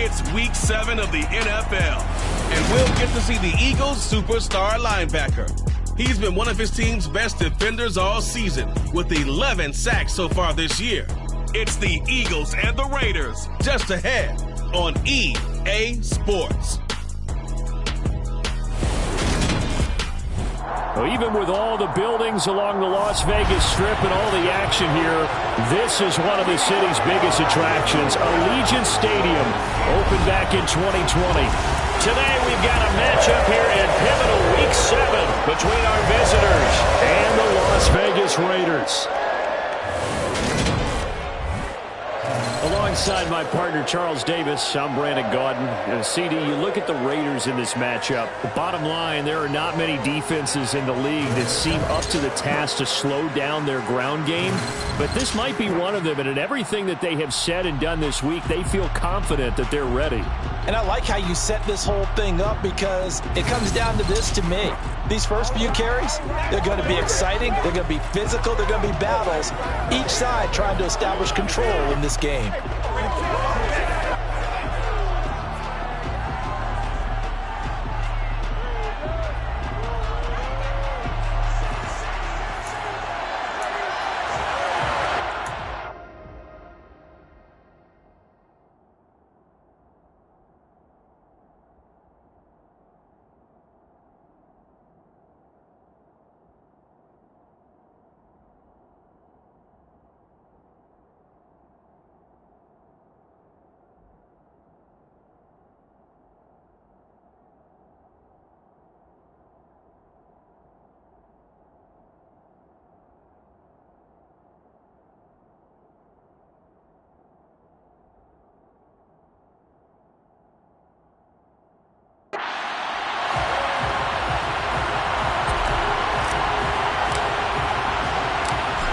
It's Week 7 of the NFL, and we'll get to see the Eagles' superstar linebacker. He's been one of his team's best defenders all season, with 11 sacks so far this year. It's the Eagles and the Raiders, just ahead on EA Sports. Well, even with all the buildings along the Las Vegas Strip and all the action here, this is one of the city's biggest attractions. Allegiant Stadium opened back in 2020. Today we've got a matchup here in pivotal Week 7 between our visitors and the Las Vegas Raiders. Alongside my partner Charles Davis, I'm Brandon Gaudin. CD, you look at the Raiders in this matchup. The bottom line, there are not many defenses in the league that seem up to the task to slow down their ground game. But this might be one of them, and in everything that they have said and done this week, they feel confident that they're ready. And I like how you set this whole thing up, because it comes down to this to me. These first few carries, they're going to be exciting, they're going to be physical, they're going to be battles. Each side trying to establish control in this game.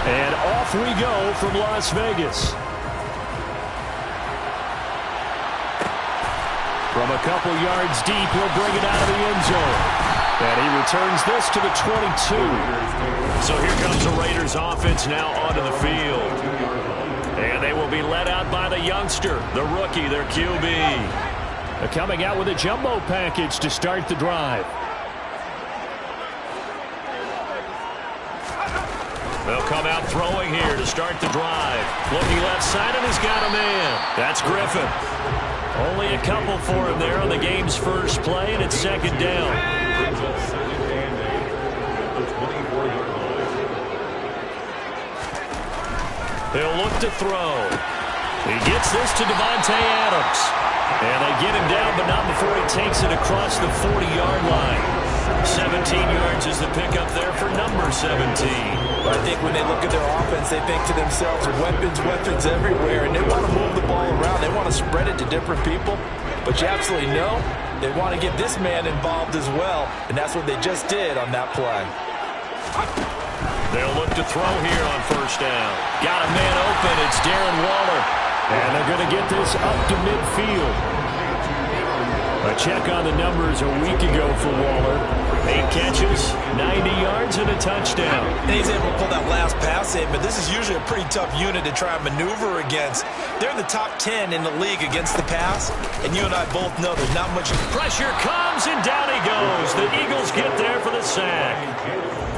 And off we go from Las Vegas. From a couple yards deep, he'll bring it out of the end zone. And he returns this to the 22. So here comes the Raiders offense now onto the field. And they will be led out by the youngster, the rookie, their QB. They're coming out with a jumbo package to start the drive. They'll come out throwing here to start the drive. Looking left side, and he's got a man. That's Griffin. Only a couple for him there on the game's first play, and it's second down. They'll look to throw. He gets this to Devontae Adams. And they get him down, but not before he takes it across the 40-yard line. 17 yards is the pickup there for number 17. I think when they look at their offense, they think to themselves, weapons everywhere, and they want to move the ball around. They want to spread it to different people. But you absolutely know they want to get this man involved as well, and that's what they just did on that play. They'll look to throw here on first down. Got a man open. It's Darren Waller. And they're going to get this up to midfield. A check on the numbers a week ago for Waller. 8 catches, 90 yards, and a touchdown. And he's able to pull that last pass in, but this is usually a pretty tough unit to try and maneuver against. They're in the top 10 in the league against the pass, and you and I both know there's not much. Pressure comes, and down he goes. The Eagles get there for the sack.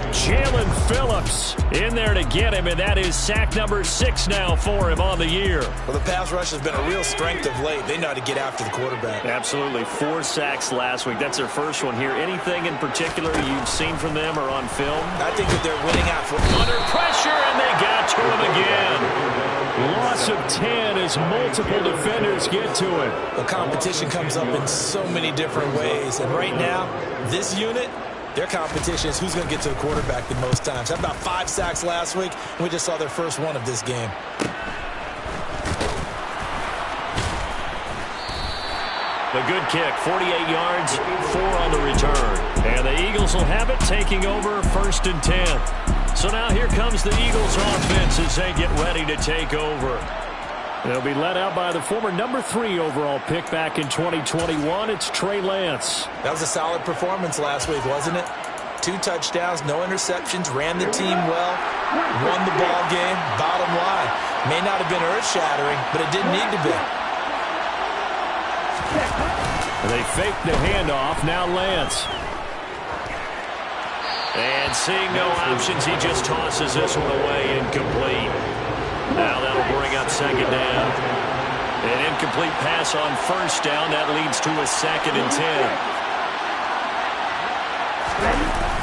Jalen Phillips in there to get him, and that is sack number 6 now for him on the year. Well, the pass rush has been a real strength of late. They know how to get after the quarterback. Absolutely. 4 sacks last week. That's their first one here. Anything in particular you've seen from them or on film? I think that they're winning out for under pressure, and they got to him again. Loss of 10 as multiple defenders get to him. The competition comes up in so many different ways, and right now, this unit, their competition is who's going to get to the quarterback the most times. Had about 5 sacks last week, and we just saw their first one of this game. The good kick, 48 yards, 4 on the return. And the Eagles will have it, taking over 1st and 10. So now here comes the Eagles offense as they get ready to take over. They'll be led out by the former number 3 overall pick back in 2021. It's Trey Lance. That was a solid performance last week, wasn't it? 2 touchdowns, no interceptions, ran the team well, won the ball game. Bottom line, may not have been earth-shattering, but it didn't need to be. They fake the handoff. Now Lance. And seeing no options, he just tosses this one away, incomplete. Now that'll bring up second down. An incomplete pass on first down. That leads to a 2nd and 10.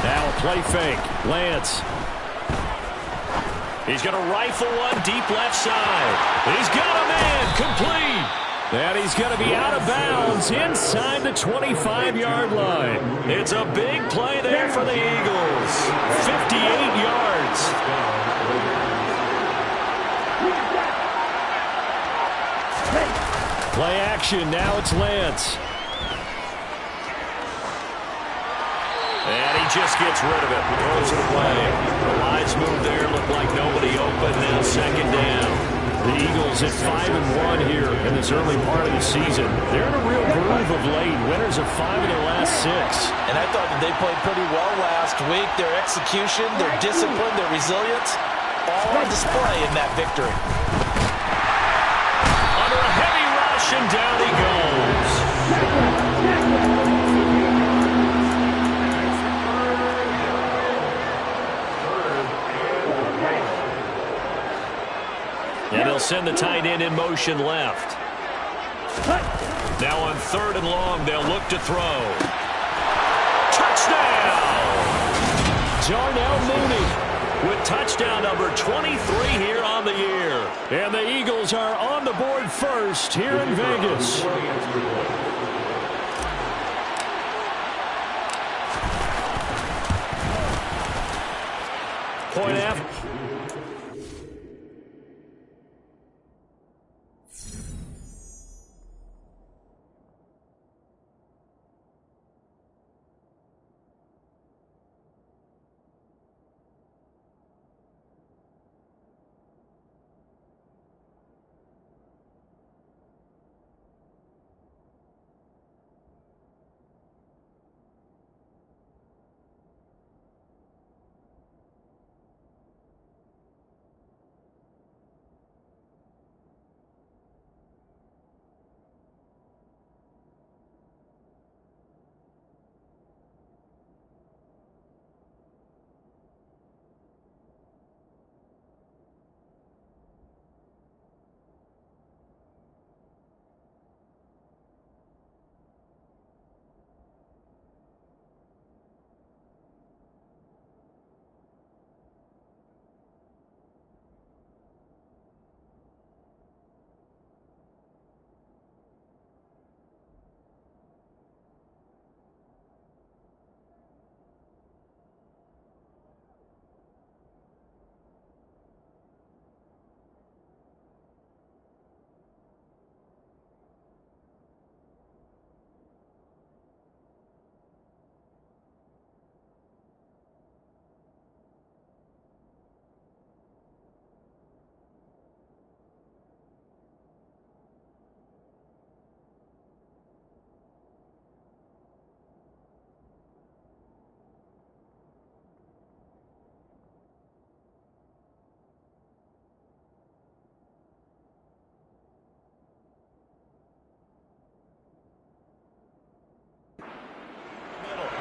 Now a play fake. Lance. He's going to rifle one deep left side. He's got a man. Complete. And he's going to be out of bounds inside the 25-yard line. It's a big play there for the Eagles. 58 yards. Play action. Now it's Lance. And he just gets rid of it. Throws it away. The wise move there. Looked like nobody open. Now second down. The Eagles at 5-1 here in this early part of the season. They're in a real groove of late. Winners of 5 of their last 6. And I thought that they played pretty well last week. Their execution, their discipline, their resilience, all on display in that victory. Under a heavy rush, and down he goes. And they'll send the tight end in motion left. Now on 3rd and long, they'll look to throw. Touchdown! Darnell Mooney with touchdown number 23 here on the year. And the Eagles are on the board first here in Vegas. Point after.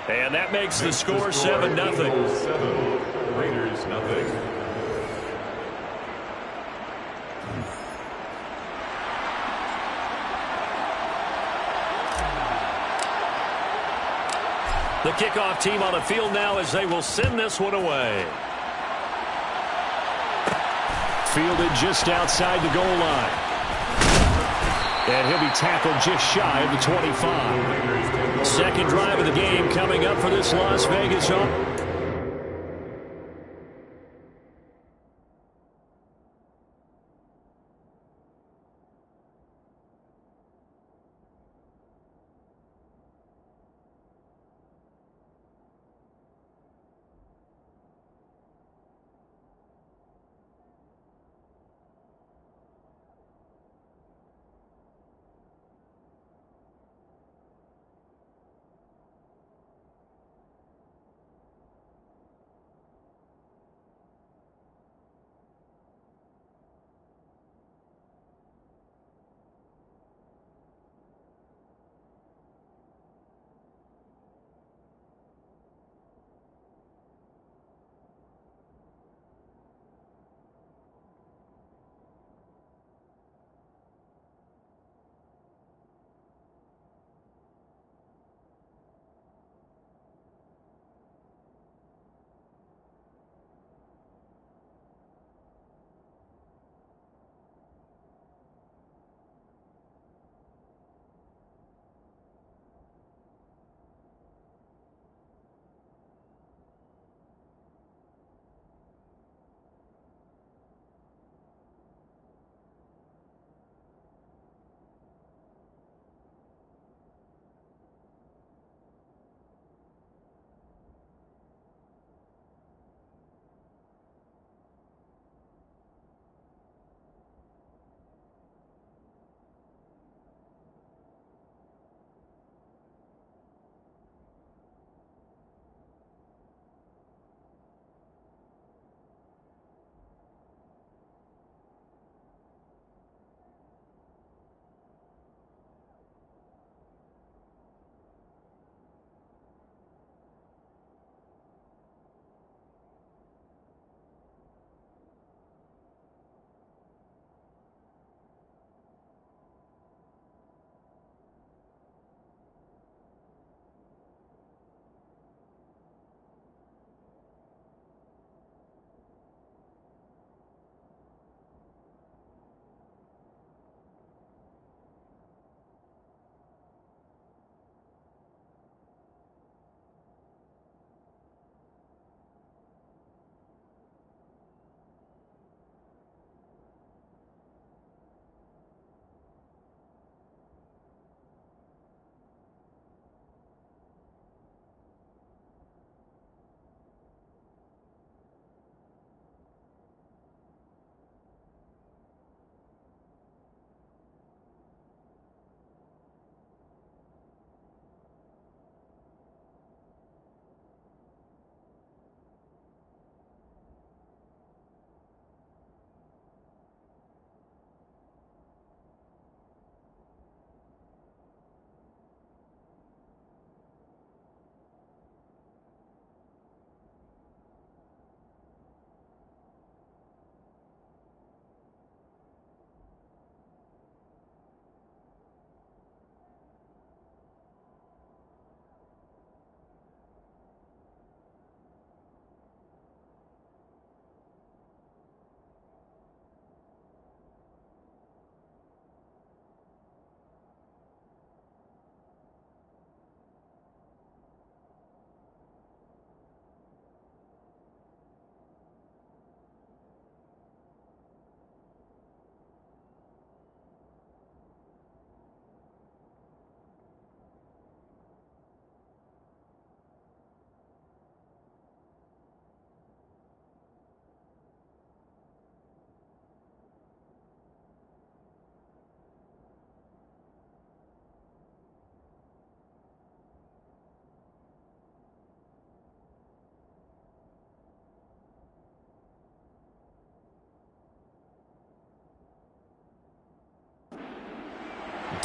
And that makes the score 7-0. Raiders, nothing. The kickoff team on the field now as they will send this one away. Fielded just outside the goal line. And he'll be tackled just shy of the 25. Second drive of the game coming up for this Las Vegas home.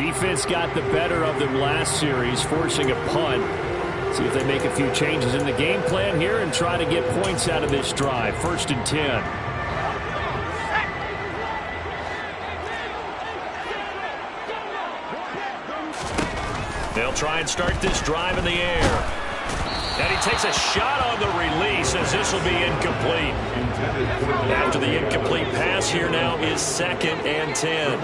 Defense got the better of them last series, forcing a punt. See if they make a few changes in the game plan here and try to get points out of this drive. 1st and 10. They'll try and start this drive in the air. And he takes a shot on the release as this will be incomplete. After the incomplete pass, here now is 2nd and 10.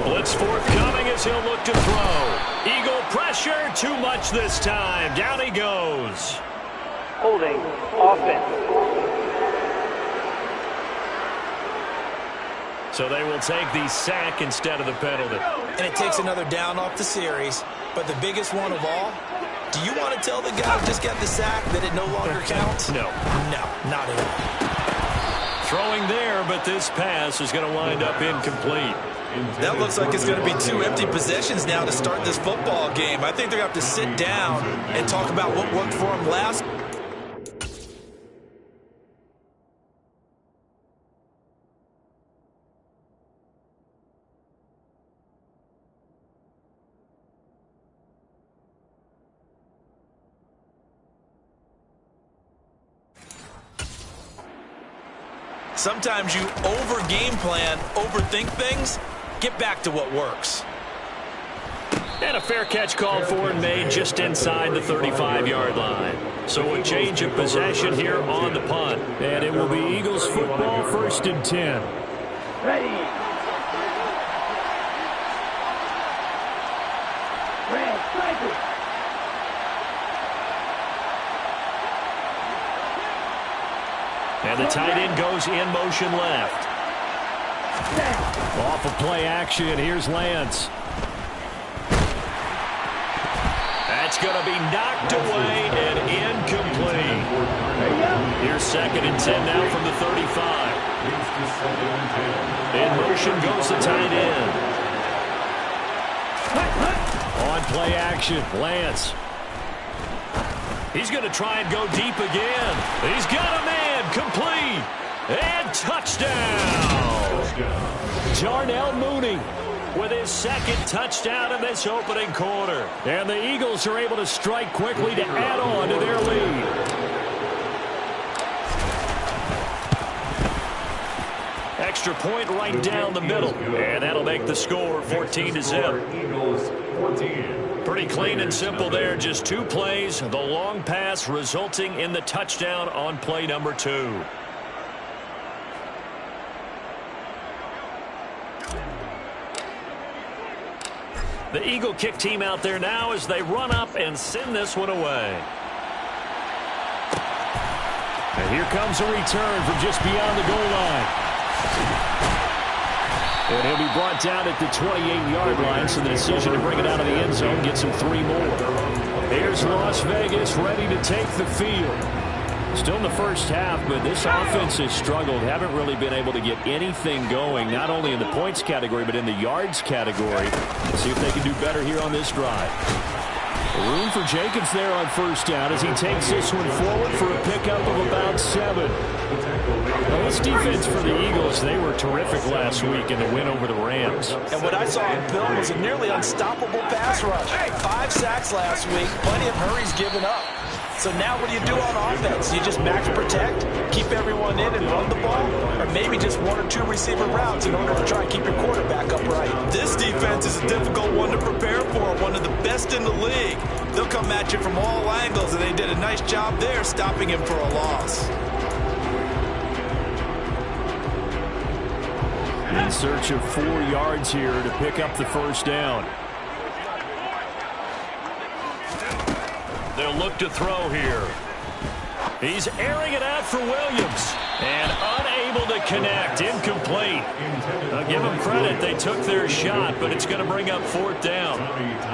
Blitz forthcoming as he'll look to throw. Eagle pressure, too much this time. Down he goes. Holding offense. So they will take the sack instead of the penalty. And it takes another down off the series. But the biggest one of all, do you want to tell the guy who just got the sack that it no longer counts? No. No, not at all. Throwing there, but this pass is going to wind up incomplete. That looks like it's going to be 2 empty possessions now to start this football game. I think they're going to have to sit down and talk about what worked for them last. Sometimes you over-game plan, overthink things. Get back to what works. And a fair catch called for and made just inside the 35-yard line. So a change of possession here on the punt. And it will be Eagles football, 1st and 10. Ready. Red striker. And the tight end goes in motion left. Off of play action, here's Lance. That's going to be knocked away and incomplete. Here's 2nd and 10 now from the 35. In motion goes the tight end. On play action, Lance. He's going to try and go deep again. He's got a man, complete, and touchdown. Darnell Mooney with his 2nd touchdown in this opening quarter. And the Eagles are able to strike quickly to add on to their lead. Extra point right down the middle. And that'll make the score 14-0. Pretty clean and simple there. Just 2 plays. The long pass resulting in the touchdown on play number 2. The Eagle kick team out there now as they run up and send this one away. And here comes a return from just beyond the goal line. And he'll be brought down at the 28-yard line, so the decision to bring it out of the end zone gets him 3 more. Here's Las Vegas ready to take the field. Still in the first half, but this offense has struggled. Haven't really been able to get anything going, not only in the points category, but in the yards category. Let's see if they can do better here on this drive. Room for Jacobs there on 1st down as he takes this one forward for a pickup of about 7. Well, this defense for the Eagles, they were terrific last week in the win over the Rams. And what I saw in Bill was a nearly unstoppable pass rush. 5 sacks last week, plenty of hurries given up. So now what do you do on offense? You just max protect, keep everyone in and run the ball, or maybe just 1 or 2 receiver routes in order to try and keep your quarterback upright. This defense is a difficult one to prepare for, one of the best in the league. They'll come at you from all angles, and they did a nice job there stopping him for a loss. In search of 4 yards here to pick up the 1st down. They'll look to throw here. He's airing it out for Williams. And unable to connect. Incomplete. I'll give them credit. They took their shot, but it's going to bring up 4th down.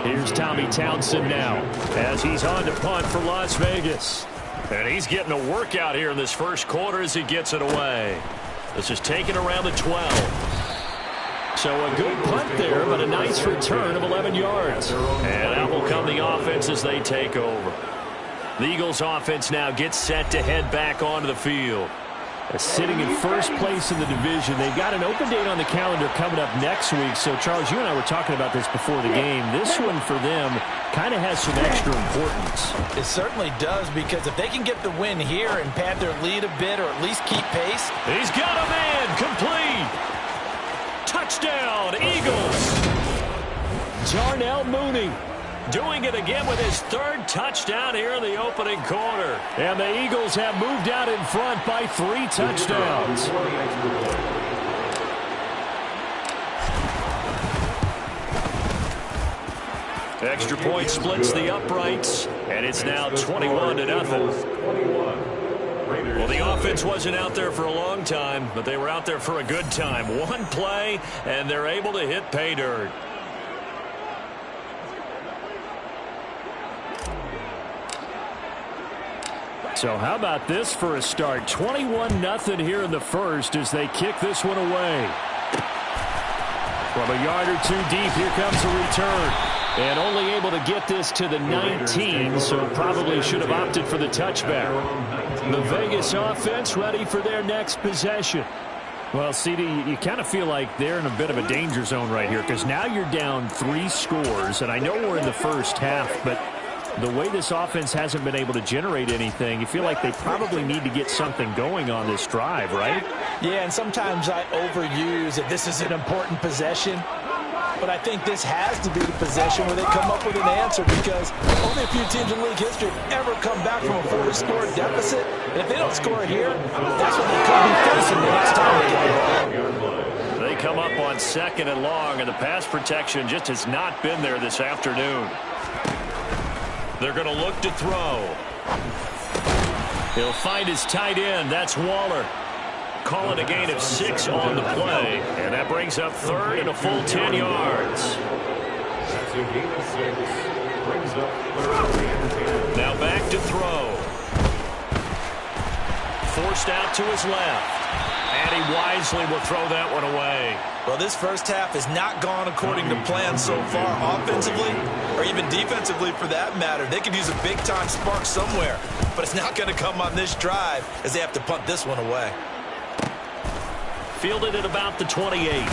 Here's Tommy Townsend now as he's on to punt for Las Vegas. And he's getting a workout here in this first quarter as he gets it away. This is taken around the 12. So a good punt there, but a nice return of 11 yards. And out will come the offense as they take over. The Eagles offense now gets set to head back onto the field. Sitting in first place in the division. They've got an open date on the calendar coming up next week. So, Charles, you and I were talking about this before the game. This one for them kind of has some extra importance. It certainly does, because if they can get the win here and pad their lead a bit or at least keep pace. He's got a man. Complete. Touchdown, Eagles. Darnell Mooney doing it again with his third touchdown here in the opening quarter. And the Eagles have moved out in front by 3 touchdowns. Extra point splits the uprights, and it's now 21-0. Well, the offense wasn't out there for a long time, but they were out there for a good time. One play, and they're able to hit pay dirt. So how about this for a start? 21-0 here in the first as they kick this one away. From a yard or two deep, here comes a return. And only able to get this to the 19, so probably should have opted for the touchback. The Vegas offense ready for their next possession. Well, CD, you kind of feel like they're in a bit of a danger zone right here, because now you're down 3 scores, and I know we're in the first half, but the way this offense hasn't been able to generate anything, you feel like they probably need to get something going on this drive, right? Yeah, and sometimes I overuse that this is an important possession. But I think this has to be the possession where they come up with an answer, because only a few teams in league history have ever come back from a 40-score deficit. And if they don't score here, that's what they could be facing the next time they get the ball. They come up on 2nd and long, and the pass protection just has not been there this afternoon. They're going to look to throw. He'll find his tight end. That's Waller. Call it a gain of 6 on the play. And that brings up 3rd and a full 10 yards. Now back to throw. Forced out to his left. And he wisely will throw that one away. Well, this first half has not gone according to plan so far, offensively or even defensively for that matter. They could use a big-time spark somewhere, but it's not going to come on this drive as they have to punt this one away. Fielded at about the 28.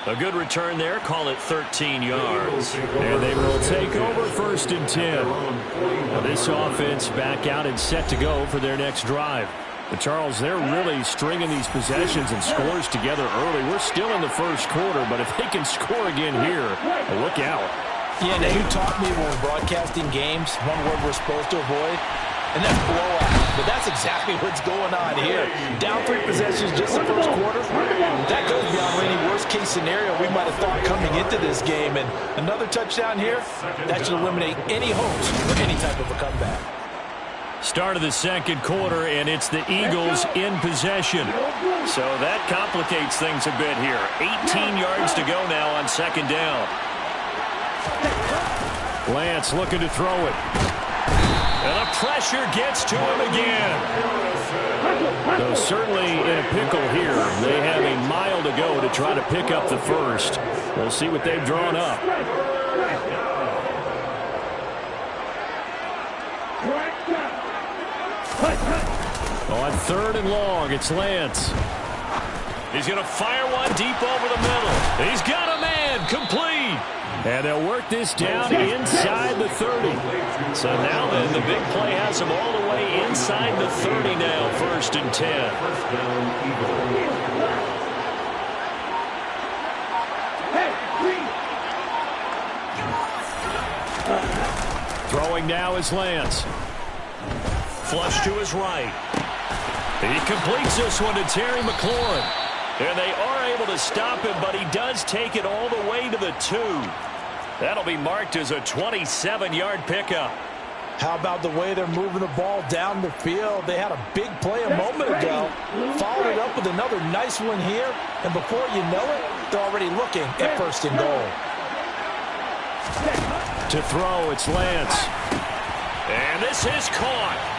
A good return there. Call it 13 yards. And they will take over 1st and 10. Now this offense back out and set to go for their next drive. But Charles, they're really stringing these possessions and scores together early. We're still in the first quarter, but if they can score again here, look out. Yeah, now you taught me when we're broadcasting games, one word we're supposed to avoid, and that's blowout. But that's exactly what's going on here. Down 3 possessions just the first quarter. That goes beyond any worst-case scenario we might have thought coming into this game. And another touchdown here, that should eliminate any hopes for any type of a comeback. Start of the 2nd quarter, and it's the Eagles in possession. So that complicates things a bit here. 18 yards to go now on 2nd down. Lance looking to throw it. And the pressure gets to him again. Though certainly in a pickle here. They have a mile to go to try to pick up the first. We'll see what they've drawn up. On 3rd and long, it's Lance. He's going to fire one deep over the middle. He's got a man, complete. And they'll work this down inside the 30. So now then, the big play has him all the way inside the 30 now, 1st and 10. Throwing now is Lance. Flush to his right. He completes this one to Terry McLaurin. And they are able to stop him, but he does take it all the way to the 2. That'll be marked as a 27-yard pickup. How about the way they're moving the ball down the field? They had a big play a moment ago. Followed it up with another nice one here. And before you know it, they're already looking at 1st and goal. To throw, it's Lance. And this is caught.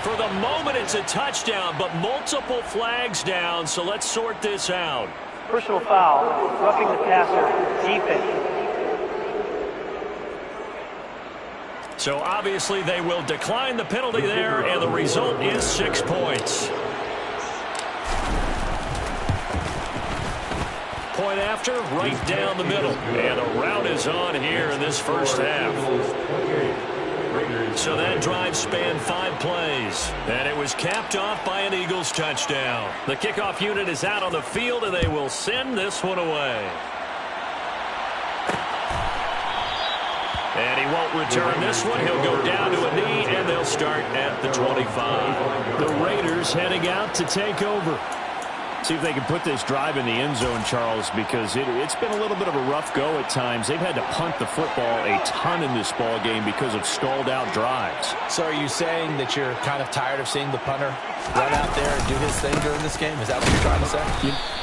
For the moment, it's a touchdown, but multiple flags down, so let's sort this out. Personal foul, roughing the passer, defense. So obviously they will decline the penalty there, and the result is 6 points. Point after, right down the middle. And a rout is on here in this first half. So that drive spanned 5 plays. And it was capped off by an Eagles touchdown. The kickoff unit is out on the field, and they will send this one away. And he won't return this one. He'll go down to a knee, and they'll start at the 25. The Raiders heading out to take over. See if they can put this drive in the end zone, Charles, because it's been a little bit of a rough go at times. They've had to punt the football a ton in this ball game because of stalled out drives. So are you saying that you're kind of tired of seeing the punter run out there and do his thing during this game? Is that what you're trying to say?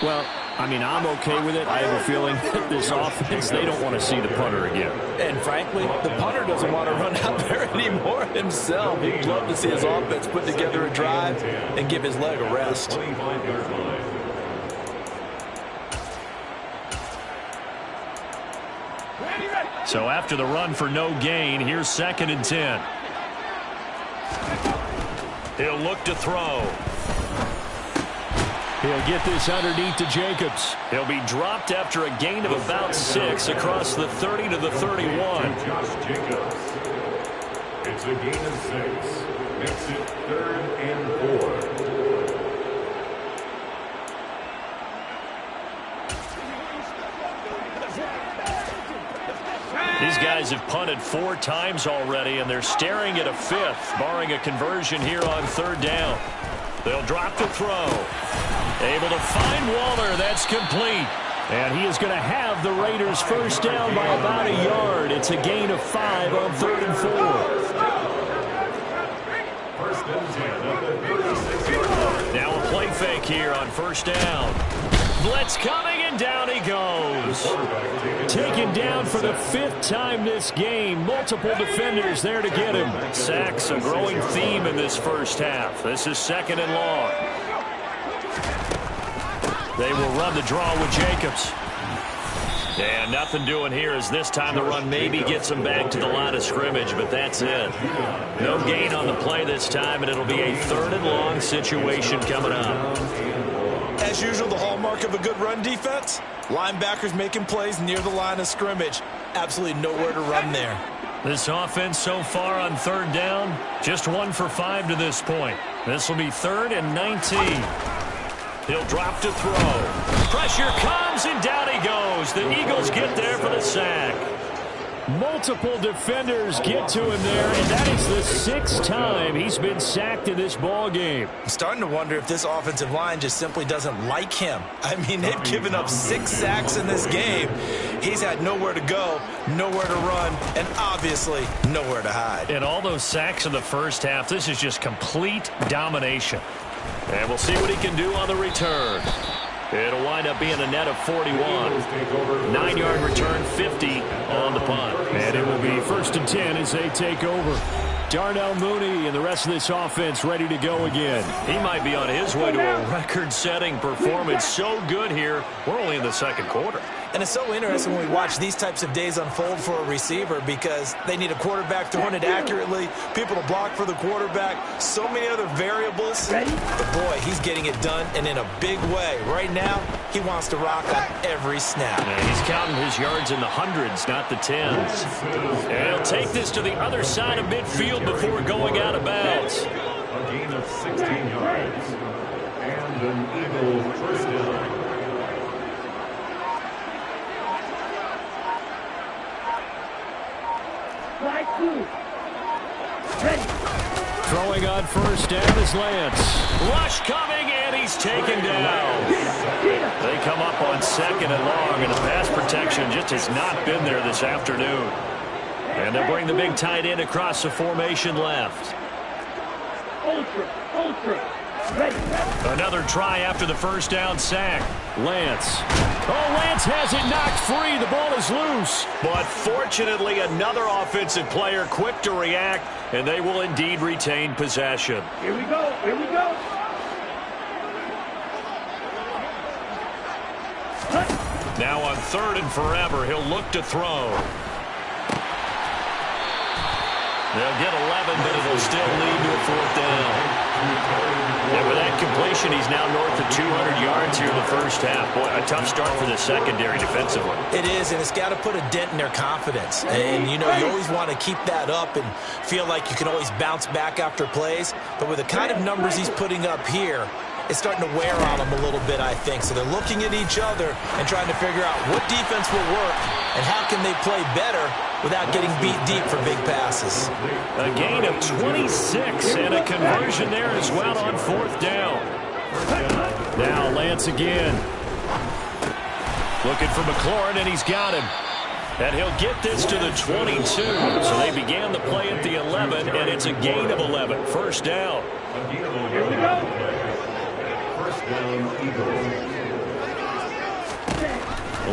Well, I mean, I'm okay with it. I have a feeling that this offense, they don't want to see the punter again. And frankly, the punter doesn't want to run out there anymore himself. He'd love to see his offense put together a drive and give his leg a rest. So after the run for no gain, here's 2nd and 10. He'll look to throw. He'll get this underneath to Jacobs. He'll be dropped after a gain of about 6 across the 30 to the 31. It's a gain of 6. Makes it 3rd and 4. These guys have punted 4 times already, and they're staring at a 5th, barring a conversion here on 3rd down. They'll drop to throw. Able to find Waller. That's complete. And he is going to have the Raiders first down by about a yard. It's a gain of 5 on 3rd and 4. Now a play fake here on 1st down. Blitz coming, and down he goes. Taken down for the 5th time this game. Multiple defenders there to get him. Sacks, a growing theme in this first half. This is 2nd and long. They will run the draw with Jacobs. And nothing doing here as this time the run maybe gets them back to the line of scrimmage, but that's it. No gain on the play this time, and it'll be a 3rd and long situation coming up. As usual, the hallmark of a good run defense, linebackers making plays near the line of scrimmage. Absolutely nowhere to run there. This offense so far on 3rd down, just 1 for 5 to this point. This will be 3rd and 19. He'll drop to throw. Pressure comes, and down he goes. The Eagles get there for the sack. Multiple defenders get to him there, and that is the 6th time he's been sacked in this ball game. I'm starting to wonder if this offensive line just simply doesn't like him. I mean, they've given up 6 sacks in this game. He's had nowhere to go, nowhere to run, and obviously nowhere to hide. And all those sacks in the first half, this is just complete domination. And we'll see what he can do on the return. It'll wind up being a net of 41. 9-yard return, 50 on the punt. And it will be 1st and 10 as they take over. Darnell Mooney and the rest of this offense ready to go again. He might be on his way to a record-setting performance. So good here. We're only in the 2nd quarter. And it's so interesting when we watch these types of days unfold for a receiver because they need a quarterback throwing it accurately, people to block for the quarterback, so many other variables. But boy, he's getting it done and in a big way. Right now, he wants to rock on every snap. Yeah, he's counting his yards in the hundreds, not the tens. And he'll take this to the other side of midfield before going out of bounds. A gain of 16 yards. And an Eagles first down. Throwing on 1st down is Lance. Rush coming, and he's taken down. They come up on 2nd and long, and the pass protection just has not been there this afternoon. And they'll bring the big tight end across the formation left. Another try after the 1st down sack. Lance. Oh, Lance has it knocked free. The ball is loose. But fortunately, another offensive player quick to react, and they will indeed retain possession. Here we go. Here we go. Now on 3rd and forever, he'll look to throw. They'll get 11, but it'll still lead to a 4th down. And with that completion, he's now north of 200 yards here in the first half. Boy, a tough start for the secondary defensively. It is, and it's got to put a dent in their confidence. And, you know, you always want to keep that up and feel like you can always bounce back after plays. But with the kind of numbers he's putting up here, it's starting to wear on them a little bit, I think. So they're looking at each other and trying to figure out what defense will work and how can they play better without getting beat deep for big passes. A gain of 26 and a conversion there as well on 4th down. Now Lance again. Looking for McLaurin, and he's got him. And he'll get this to the 22. So they began the play at the 11, and it's a gain of 11. 1st down. Here we go. 1st down, Eagles.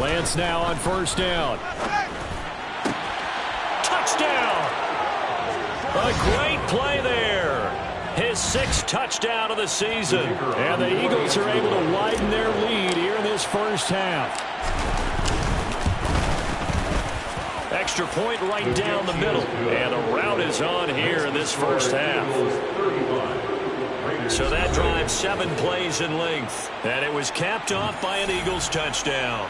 Lance now on 1st down. Touchdown! A great play there. His 6th touchdown of the season. And the Eagles are able to widen their lead here in this first half. Extra point right down the middle. And the route is on here in this first half. So that drive 7 plays in length. And it was capped off by an Eagles touchdown.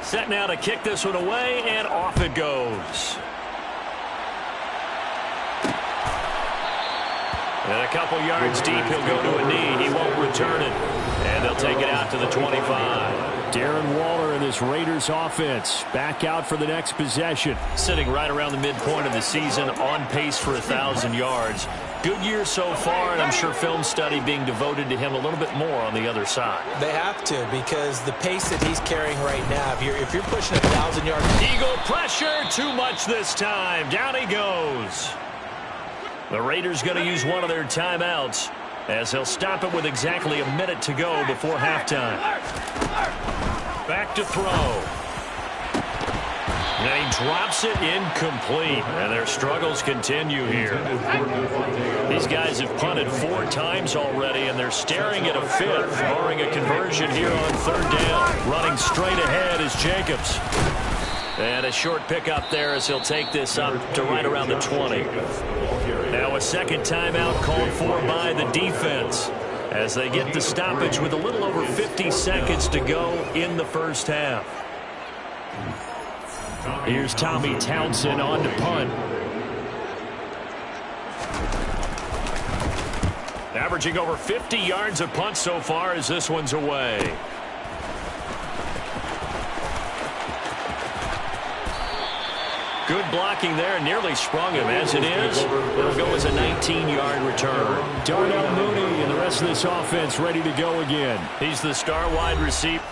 Set now to kick this one away, and off it goes. And a couple yards deep, he'll go to a knee. He won't return it. And they'll take it out to the 25. Darren Waller in this Raiders offense. Back out for the next possession. Sitting right around the midpoint of the season, on pace for 1,000 yards. Good year so far, and I'm sure film study being devoted to him a little bit more on the other side. They have to, because the pace that he's carrying right now, if you're pushing 1,000 yards. Eagle pressure, too much this time. Down he goes. The Raiders going to use one of their timeouts, as they'll stop it with exactly a minute to go before halftime. Back to throw. And he drops it incomplete. And their struggles continue here. These guys have punted 4 times already, and they're staring at a 5th, barring a conversion here on 3rd down. Running straight ahead is Jacobs. And a short pickup there as he'll take this up to right around the 20. Now a second timeout called for by the defense as they get the stoppage with a little over 50 seconds to go in the first half. Here's Tommy Townsend on to punt. Averaging over 50 yards of punt so far as this one's away. Good blocking there, nearly sprung him. As it is, it'll go as a 19-yard return. Darnell Mooney and the rest of this offense ready to go again. He's the star wide receiver.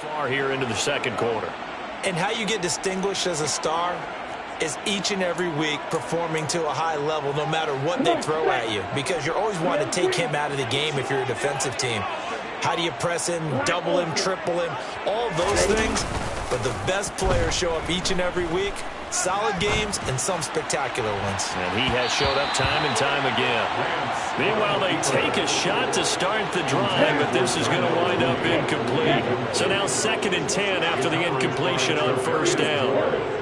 Far here into the second quarter. And how you get distinguished as a star is each and every week performing to a high level no matter what they throw at you, because you're always wanting to take him out of the game if you're a defensive team. How do you press him, double him, triple him, all those things? But the best players show up each and every week. Solid games and some spectacular ones. And he has showed up time and time again. Meanwhile, they take a shot to start the drive, but this is going to wind up incomplete. So now 2nd and 10 after the incompletion on 1st down.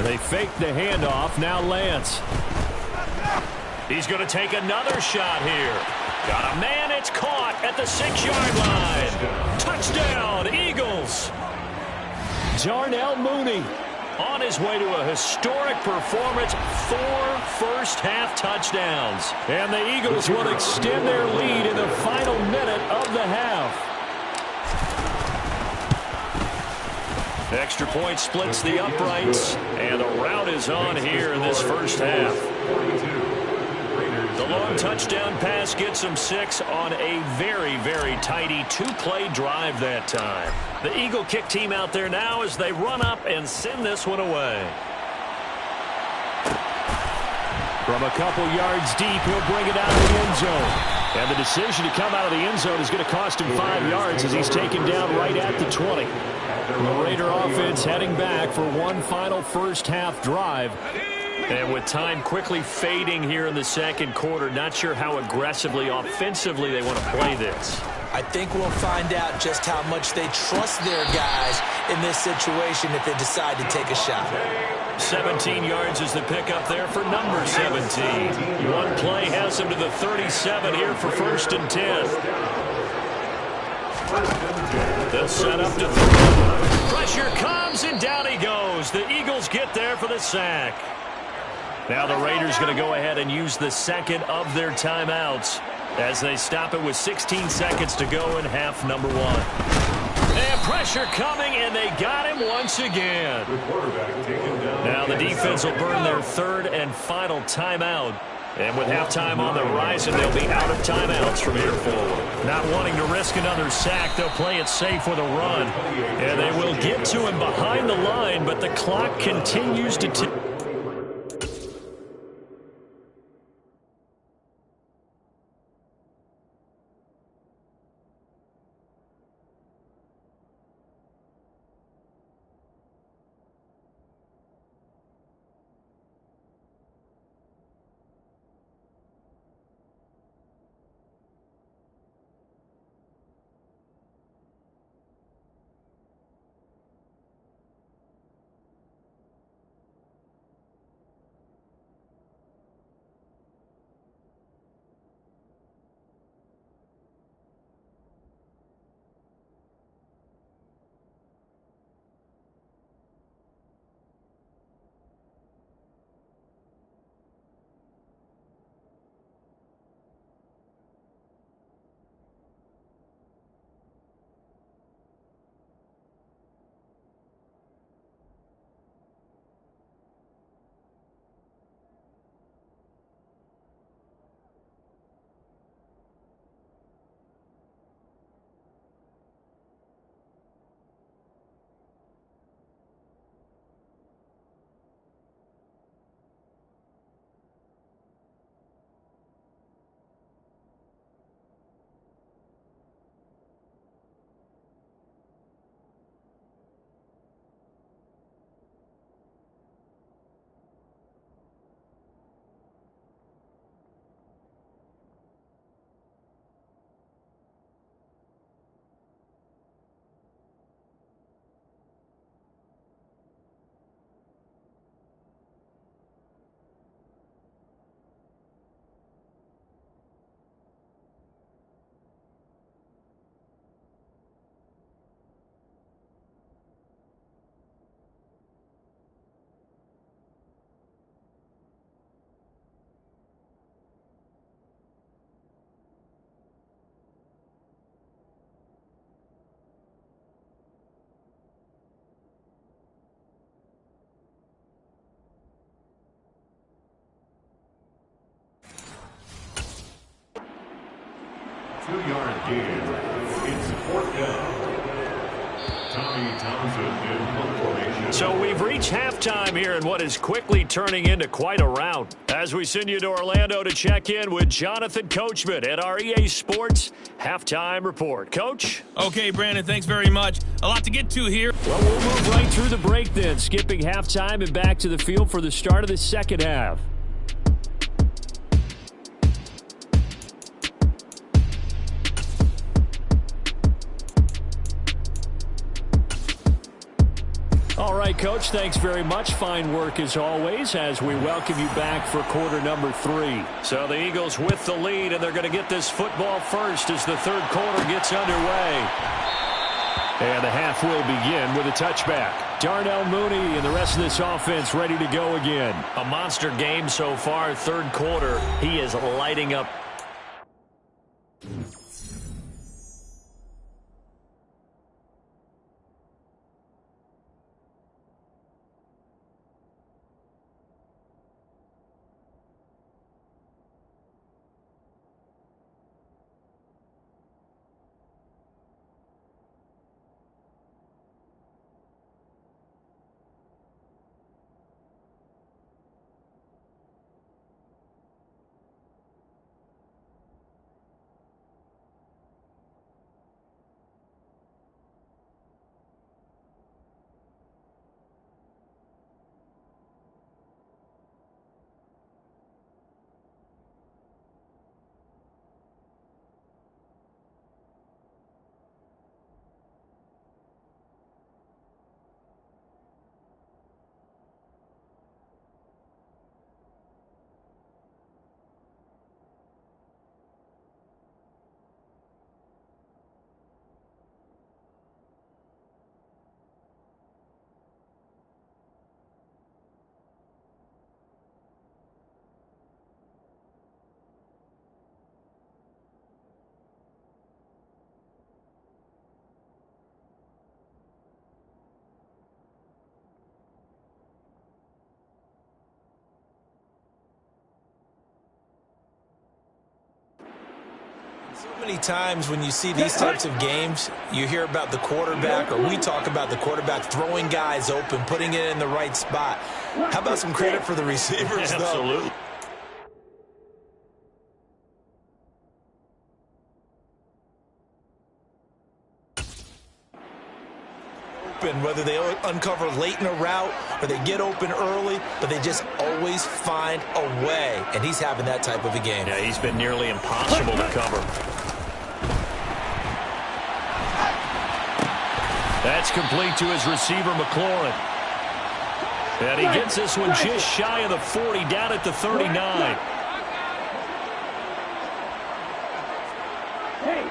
They fake the handoff. Now Lance. He's going to take another shot here. Got a man, it's caught at the 6-yard line. Touchdown, Eagles. Darnell Mooney on his way to a historic performance, 4 first-half touchdowns. And the Eagles will extend their lead in the final minute of the half. Extra point splits the uprights, and the route is on here in this first half. The long touchdown pass gets them 6 on a very, very tidy 2-play drive that time. The Eagle kick team out there now as they run up and send this one away. From a couple yards deep, he'll bring it out of the end zone. And the decision to come out of the end zone is going to cost him 5 yards as he's taken down right at the 20. The Raider offense heading back for one final first-half drive. And with time quickly fading here in the second quarter, not sure how aggressively, offensively they want to play this. I think we'll find out just how much they trust their guys in this situation if they decide to take a shot. 17 yards is the pickup there for number 17. One play has him to the 37 here for 1st and 10. They'll set up to throw. Pressure comes, and down he goes. The Eagles get there for the sack. Now the Raiders going to go ahead and use the second of their timeouts as they stop it with 16 seconds to go in half number 1. And pressure coming, and they got him once again. Now the defense will burn their 3rd and final timeout. And with halftime on the horizon, they'll be out of timeouts from here forward. Not wanting to risk another sack, they'll play it safe with a run. And they will get to him behind the line, but the clock continues to tick. Two-yard gain. It's 4th down. Tommy Townsend in formation. So we've reached halftime here in what is quickly turning into quite a rout. As we send you to Orlando to check in with Jonathan Coachman at our EA Sports Halftime Report. Coach? Okay, Brandon, thanks very much. A lot to get to here. Well, we'll move right through the break then, skipping halftime and back to the field for the start of the second half. All right, right, Coach, thanks very much. Fine work as always as we welcome you back for quarter number 3. So the Eagles with the lead, and they're going to get this football first as the third quarter gets underway. And the half will begin with a touchback. Darnell Mooney and the rest of this offense ready to go again. A monster game so far, third quarter. He is lighting up. So many times when you see these types of games, you hear about the quarterback, or we talk about the quarterback throwing guys open, putting it in the right spot. How about some credit for the receivers, though? Absolutely. Whether they uncover late in a route or they get open early, but they just always find a way. And he's having that type of a game. Yeah, he's been nearly impossible to cover. That's complete to his receiver, McLaurin. And he gets this one just shy of the 40, down at the 39.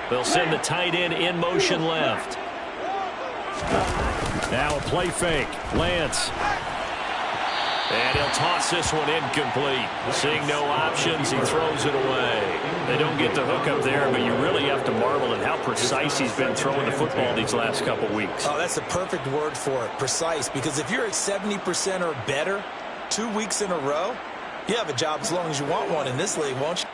They'll send the tight end in motion left. Now a play fake. Lance. And he'll toss this one incomplete. Seeing no options, he throws it away. They don't get the hook up there, but you really have to marvel at how precise he's been throwing the football these last couple weeks. Oh, that's the perfect word for it, precise. Because if you're at 70% or better 2 weeks in a row, you have a job as long as you want one in this league, won't you?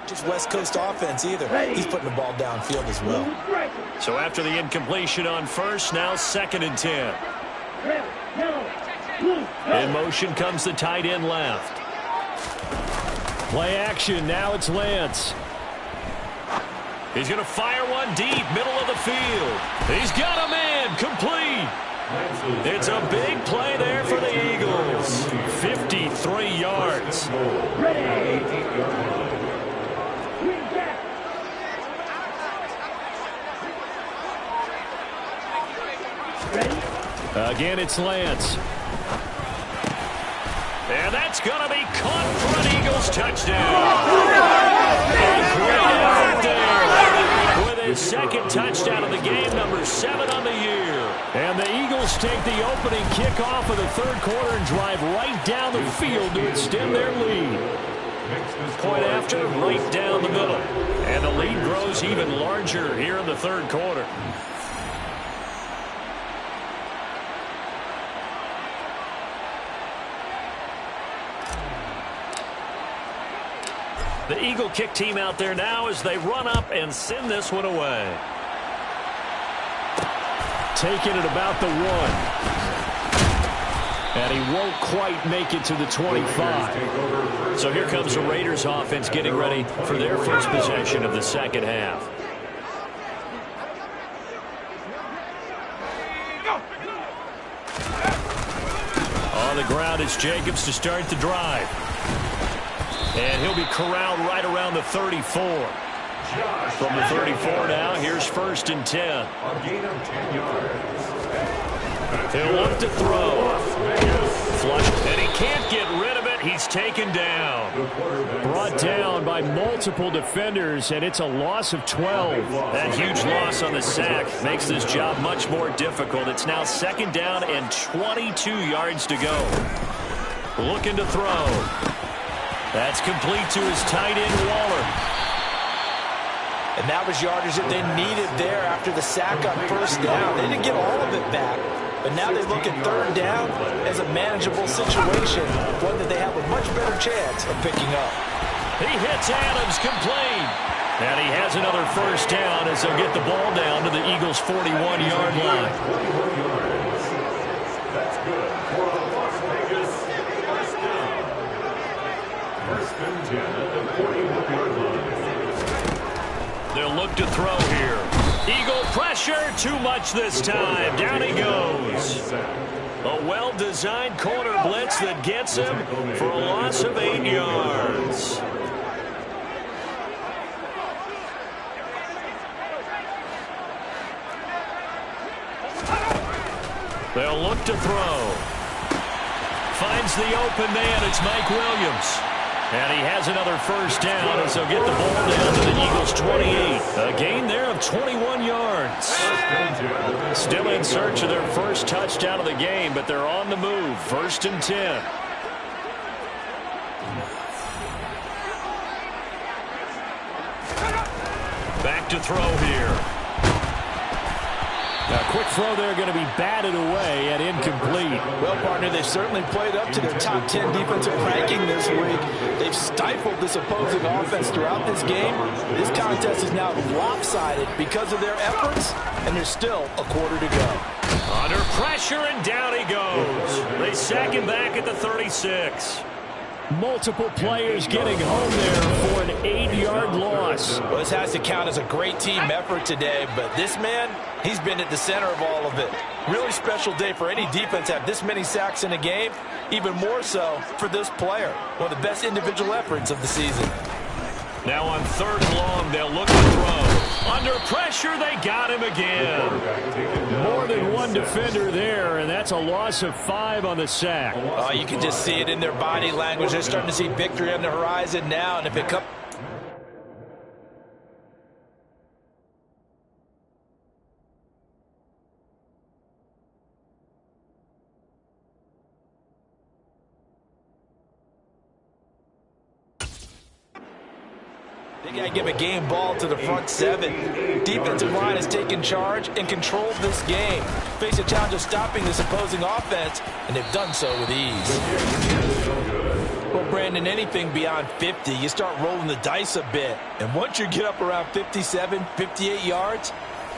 Just West Coast offense either. He's putting the ball downfield as well. So after the incompletion on first, now 2nd and 10. In motion comes the tight end left. Play action. Now it's Lance. He's going to fire one deep, middle of the field. He's got a man. Complete. It's a big play there for the Eagles. 53 yards. Again, it's Lance. And that's going to be caught for an Eagles touchdown. With his second touchdown of the game, number 7 on the year. And the Eagles take the opening kickoff of the third quarter and drive right down the field to extend their lead. Point after, right down the middle. And the lead grows even larger here in the third quarter. The Eagle kick team out there now as they run up and send this one away. Taking it about the 1. And he won't quite make it to the 25. So here comes the Raiders offense getting ready for their first possession of the second half. On the ground is Jacobs to start the drive. And he'll be corralled right around the 34. From the 34 now, here's 1st and 10. A gain of 10 yards. He'll look to throw. Flush, and he can't get rid of it. He's taken down. Brought down by multiple defenders, and it's a loss of 12. That huge loss on the sack makes this job much more difficult. It's now 2nd down and 22 yards to go. Looking to throw. That's complete to his tight end, Waller. And that was yardage that they needed there after the sack on 1st down. They didn't get all of it back, but now they look at 3rd down as a manageable situation, one that they have a much better chance of picking up. He hits Adams, complete. And he has another 1st down as they'll get the ball down to the Eagles' 41-yard line. That's good for the Las Vegas 1st down. 1st and 10 at the 41-yard line. They'll look to throw here. Eagle pressure, too much this time. Down he goes. A well-designed corner blitz that gets him for a loss of 8 yards. They'll look to throw. Finds the open man. It's Mike Williams. And he has another 1st down as they'll get the ball down to the Eagles' 28. A gain there of 21 yards. Still in search of their first touchdown of the game, but they're on the move. 1st and 10. Back to throw here. A quick throw there going to be batted away and incomplete. Well, partner, they've certainly played up to their top 10 defensive ranking this week. They've stifled this opposing offense throughout this game. This contest is now lopsided because of their efforts, and there's still a quarter to go. Under pressure, and down he goes. They sack him back at the 36. Multiple players getting home there for an 8-yard loss. Well, this has to count as a great team effort today, but this man, he's been at the center of all of it. Really special day for any defense to have this many sacks in a game, even more so for this player. One of the best individual efforts of the season. Now on 3rd and long, they'll look to throw. Under pressure, they got him again. More than one defender there, and that's a loss of 5 on the sack. You can just see it in their body language. They're starting to see victory on the horizon now, and if it comes... They got to give a game ball to the front 7. Defensive line has taken charge and controlled this game. Face a challenge of stopping this opposing offense, and they've done so with ease. Well, Brandon, anything beyond 50, you start rolling the dice a bit. And once you get up around 57, 58 yards,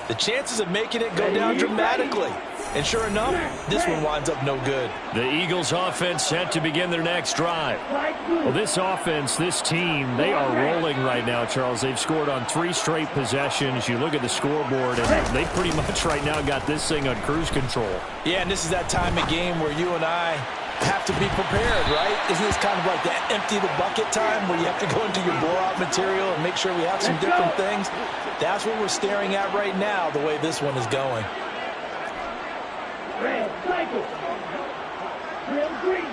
the chances of making it go down dramatically. And sure enough, this one winds up no good. The Eagles offense set to begin their next drive. Well, this offense, this team, they are rolling right now, Charles. They've scored on 3 straight possessions. You look at the scoreboard, and they pretty much right now got this thing on cruise control. Yeah, and this is that time of game where you and I have to be prepared, right? Isn't this kind of like the empty the bucket time where you have to go into your blowout material and make sure we have some different things? That's what we're staring at right now, the way this one is going. Red, cycle. Red, green.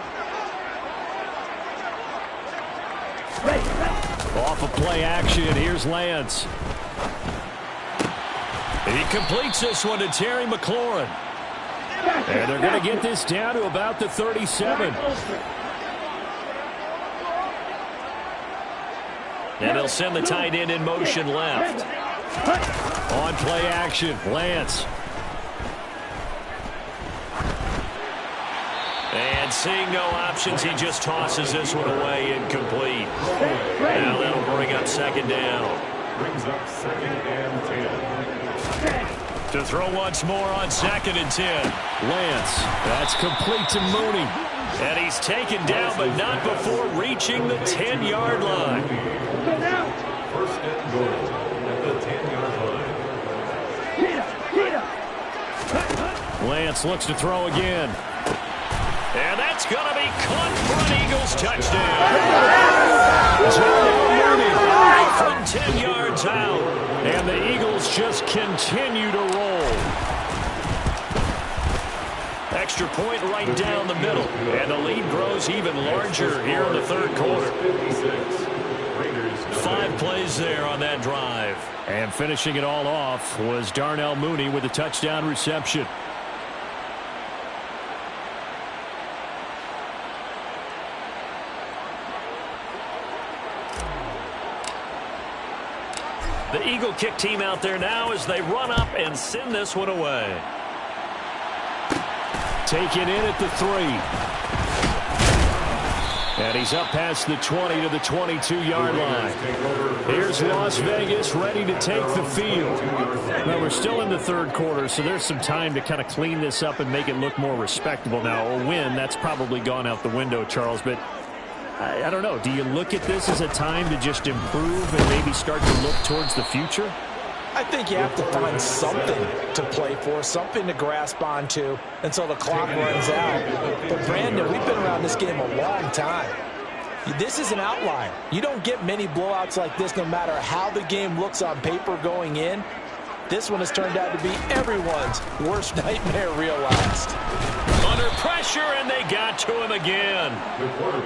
Red, off of play action, here's Lance. He completes this one to Terry McLaurin. And they're going to get this down to about the 37. And they'll send the tight end in motion left. On play action, Lance. And seeing no options, he just tosses this one away incomplete. Now that'll bring up second down. Brings up second and 10. To throw once more on second and 10. Lance, that's complete to Mooney. And he's taken down, but not before reaching the 10-yard line. First and goal at the 10-yard line. Lance looks to throw again. And that's going to be caught for an Eagles touchdown. From 10 yards out. And the Eagles just continue to roll. Extra point right down the middle. And the lead grows even larger here in the third quarter. 5 plays there on that drive. And finishing it all off was Darnell Mooney with a touchdown reception. The Eagle kick team out there now as they run up and send this one away. Taken in at the 3. And he's up past the 20 to the 22-yard line. Here's Las Vegas ready to take the field. Well, we're still in the third quarter, so there's some time to kind of clean this up and make it look more respectable. Now, a win, that's probably gone out the window, Charles, but I don't know. Do you look at this as a time to just improve and maybe start to look towards the future? I think you have to find something to play for, something to grasp onto until the clock runs out. But, Brandon, we've been around this game a long time. This is an outlier. You don't get many blowouts like this no matter how the game looks on paper going in. This one has turned out to be everyone's worst nightmare realized. Under pressure, and they got to him again.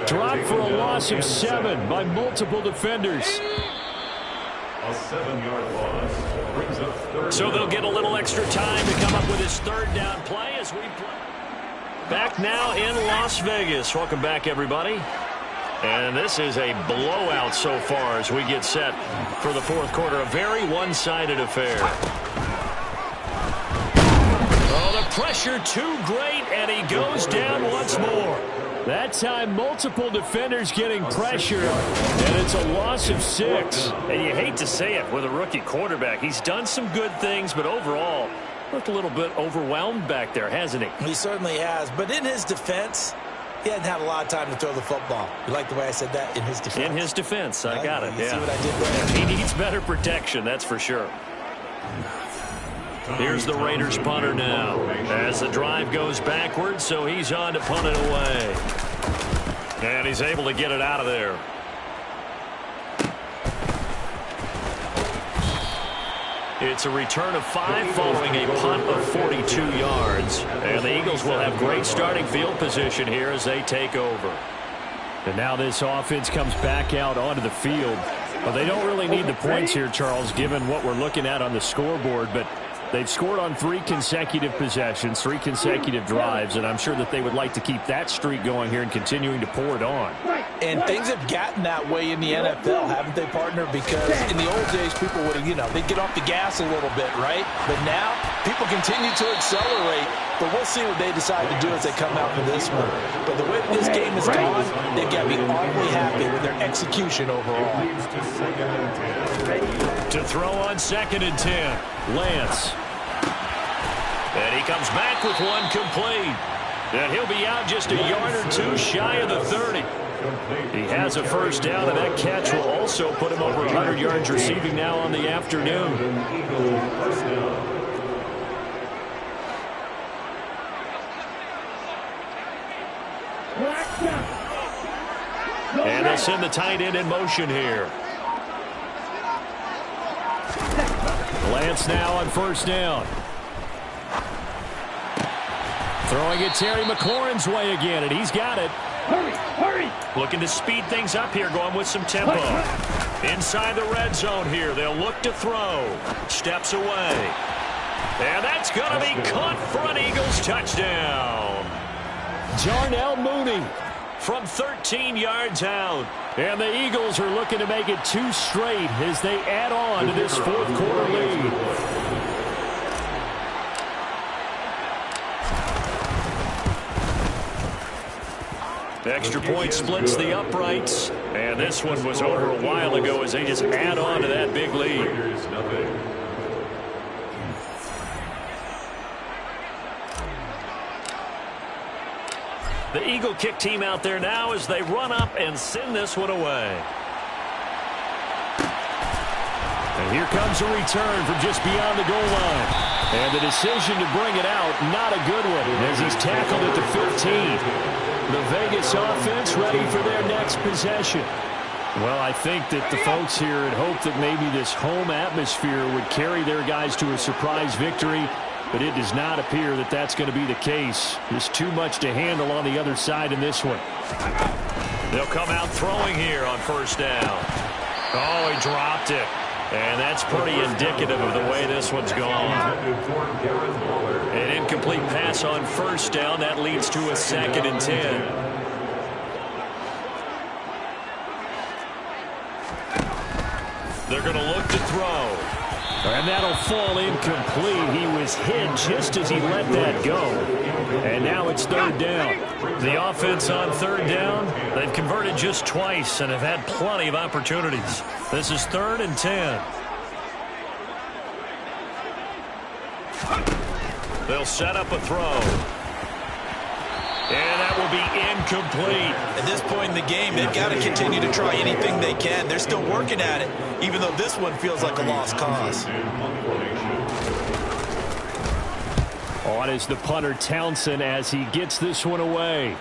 Dropped for a loss of 7 by multiple defenders. A 7-yard loss brings up third. So they'll get a little extra time to come up with his third down play as we play. Back now in Las Vegas. Welcome back, everybody. And this is a blowout so far as we get set for the fourth quarter. A very one-sided affair. Oh, the pressure too great, and he goes down once more. That time, multiple defenders getting pressure, and it's a loss of 6. And you hate to say it with a rookie quarterback. He's done some good things, but overall, looked a little bit overwhelmed back there, hasn't he? He certainly has, but in his defense, he hadn't had a lot of time to throw the football. You like the way I said that? In his defense. In his defense, I got it, You yeah. see what I did there? He needs better protection, that's for sure. Here's the Raiders punter now as the drive goes backwards, so he's on to punt it away. And he's able to get it out of there. It's a return of 5 following a punt of 42 yards. And the Eagles will have great starting field position here as they take over. And now this offense comes back out onto the field. Well, they don't really need the points here, Charles, given what we're looking at on the scoreboard, but they've scored on 3 consecutive possessions, 3 consecutive drives, and I'm sure that they would like to keep that streak going here and continuing to pour it on. And things have gotten that way in the NFL, haven't they, partner? Because in the old days, people would have, they'd get off the gas a little bit, right? But now, people continue to accelerate, but we'll see what they decide to do as they come out for this one. But the way this game has gone, they've got to be awfully happy with their execution overall. To throw on second and 10, Lance. And he comes back with one complete. And he'll be out just a yard or 2 shy of the 30. He has a first down, and that catch will also put him over 100 yards receiving now on the afternoon. And they'll send the tight end in motion here. Lance now on first down. Throwing it Terry McLaurin's way again, and he's got it. Hurry, hurry. Looking to speed things up here, going with some tempo. Inside the red zone here, they'll look to throw. Steps away. And that's going to be caught for an Eagles touchdown. Darnell Mooney from 13 yards out. And the Eagles are looking to make it 2 straight as they add on to this fourth quarter lead. The extra point splits the uprights. And this one was over a while ago as they just add on to that big lead. The Eagle kick team out there now as they run up and send this one away. And here comes a return from just beyond the goal line. And the decision to bring it out, not a good one, as he's tackled at the 15. The Vegas offense ready for their next possession. Well, I think that the folks here had hoped that maybe this home atmosphere would carry their guys to a surprise victory, but it does not appear that that's going to be the case. There's too much to handle on the other side in this one. They'll come out throwing here on first down. Oh, he dropped it. And that's pretty indicative of the way this one's gone. An incomplete pass on first down. That leads to a 2nd and 10. They're going to look to throw. And that'll fall incomplete. He was hit just as he let that go. And now it's 3rd down. The offense on 3rd down, they've converted just twice and have had plenty of opportunities. This is 3rd and 10. They'll set up a throw. And that will be incomplete. At this point in the game, they've got to continue to try anything they can. They're still working at it, even though this one feels like a lost cause. On is the punter Townsend as he gets this one away.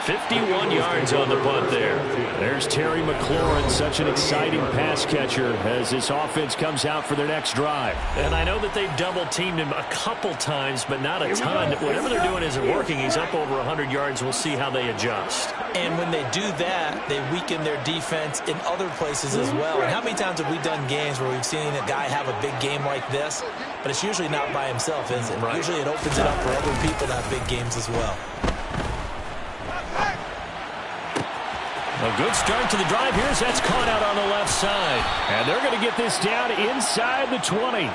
51 yards on the punt there. There's Terry McLaurin, such an exciting pass catcher as this offense comes out for their next drive. And I know that they've double-teamed him a couple times, but not a ton. Whatever they're doing isn't working. He's up over 100 yards. We'll see how they adjust. And when they do that, they weaken their defense in other places as well. And how many times have we done games where we've seen a guy have a big game like this, but it's usually not by himself, is it? Right. Usually it opens it up for other people to have big games as well. A good start to the drive here as that's caught out on the left side. And they're going to get this down inside the 20.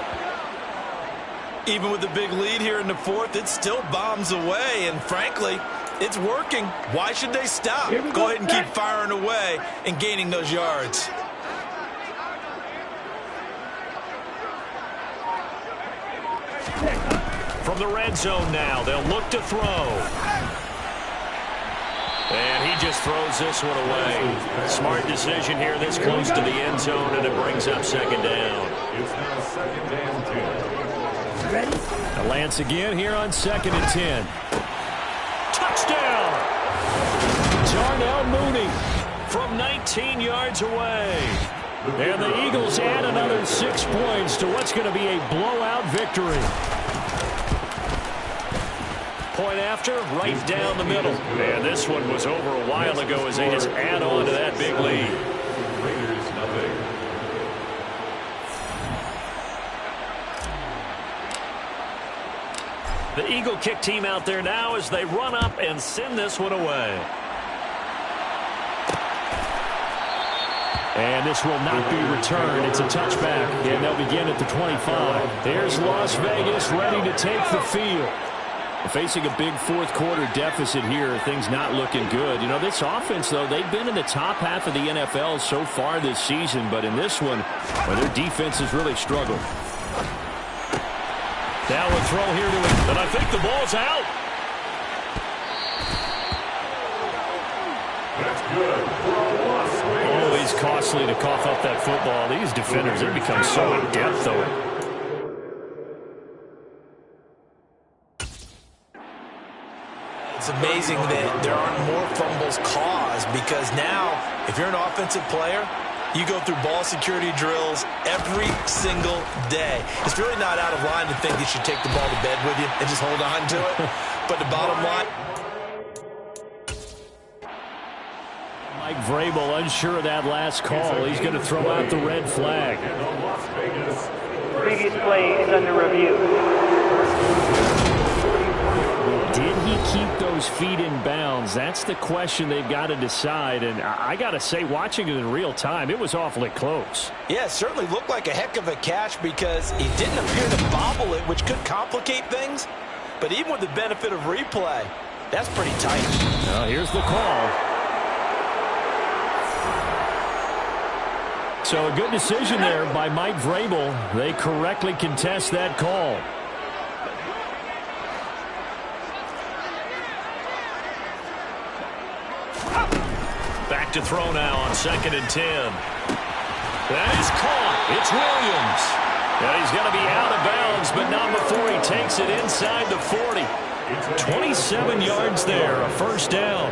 Even with the big lead here in the 4th, it still bombs away. And frankly, it's working. Why should they stop? Go ahead and keep firing away and gaining those yards. From the red zone now, they'll look to throw. And he just throws this one away. Smart decision here this close to the end zone, and it brings up 2nd down. It's now 2nd and 10. Ready? A Lance again here on 2nd and 10. Touchdown! Darnell Mooney from 19 yards away. And the Eagles add another 6 points to what's going to be a blowout victory. Point after, right down the middle. And this one was over a while ago as they just add on to that big lead. Raiders nothing. The Eagle kick team out there now as they run up and send this one away. And this will not be returned. It's a touchback, and they'll begin at the 25. There's Las Vegas ready to take the field. Facing a big 4th quarter deficit here, things not looking good. You know, this offense, though, they've been in the top half of the NFL so far this season, but in this one, well, their defense has really struggled. Now a throw here to him, and I think the ball's out. That's good. Oh, he's costly to cough up that football. These defenders, they become so adept, though. It's amazing that there aren't more fumbles caused, because now, if you're an offensive player, you go through ball security drills every single day. It's really not out of line to think you should take the ball to bed with you and just hold on to it. But the bottom line... Mike Vrabel unsure of that last call. He's going to throw out the red flag. Previous play is under review. his feet in bounds? That's the question they've got to decide. And I got to say, watching it in real time, it was awfully close. Yeah, it certainly looked like a heck of a catch because he didn't appear to bobble it, which could complicate things. But even with the benefit of replay, that's pretty tight. Now here's the call. So a good decision there by Mike Vrabel. They correctly contest that call. Back to throw now on 2nd and 10. That is caught. It's Williams. And he's going to be out of bounds, but not before he takes it inside the 40. 27 yards there, a first down.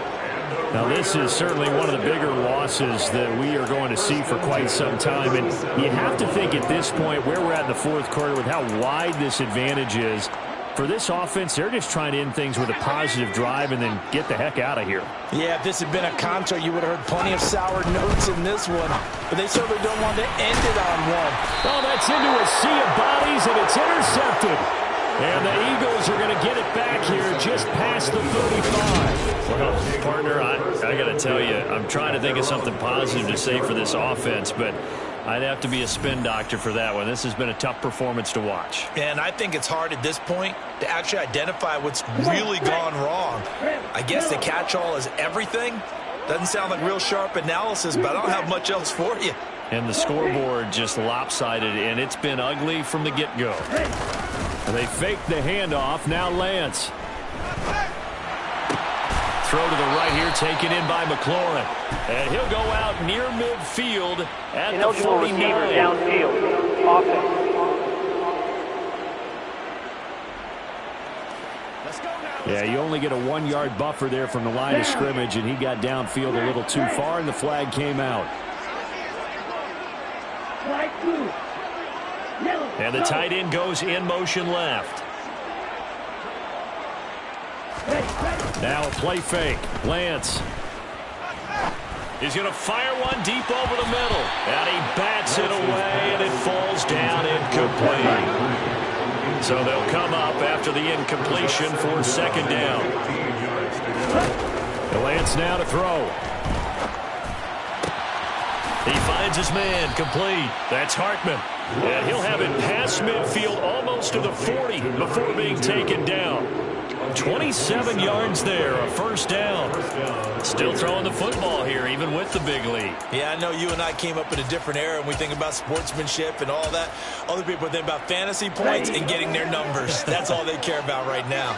Now, this is certainly one of the bigger losses that we are going to see for quite some time. And you have to think at this point where we're at in the fourth quarter with how wide this advantage is. For this offense, they're just trying to end things with a positive drive and then get the heck out of here. Yeah, if this had been a concert, you would have heard plenty of sour notes in this one. But they certainly don't want to end it on one. Oh, that's into a sea of bodies, and it's intercepted. And the Eagles are going to get it back here just past the 35. Well, partner, I got to tell you, I'm trying to think of something positive to say for this offense, but I'd have to be a spin doctor for that one. This has been a tough performance to watch. And I think it's hard at this point to actually identify what's really gone wrong. I guess the catch-all is everything. Doesn't sound like real sharp analysis, but I don't have much else for you. And the scoreboard just lopsided, and it's been ugly from the get-go. They fake the handoff. Now Lance. Throw to the right here, taken in by McLaurin. And he'll go out near midfield at the 49. Downfield. Offense. Yeah, you only get a 1-yard buffer there from the line of scrimmage, and he got downfield a little too far, and the flag came out. And the tight end goes in motion left. Now a play fake. Lance. He's going to fire one deep over the middle. And he bats it away, and it falls down incomplete. So they'll come up after the incompletion for 2nd down. Lance now to throw. He finds his man, complete. That's Hartman. And he'll have it past midfield almost to the 40 before being taken down. 27 yards there, a first down. Still throwing the football here, even with the big lead. Yeah, I know you and I came up in a different era, and we think about sportsmanship and all that. Other people think about fantasy points and getting their numbers. That's all they care about right now.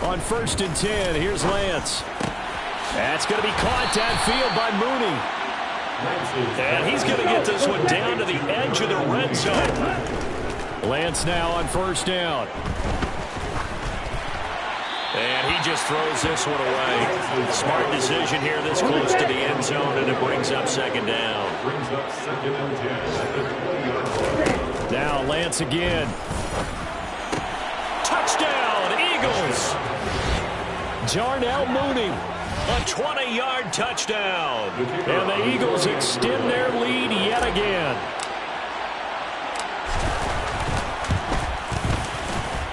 On 1st and 10, here's Lance. That's going to be caught downfield by Mooney. And he's going to get this one down to the edge of the red zone. Lance now on 1st down. And he just throws this one away. Smart decision here this close to the end zone, and it brings up 2nd down. Now Lance again. Touchdown, Eagles. Jarnell Mooney. A 20-yard touchdown. And the Eagles extend their lead yet again.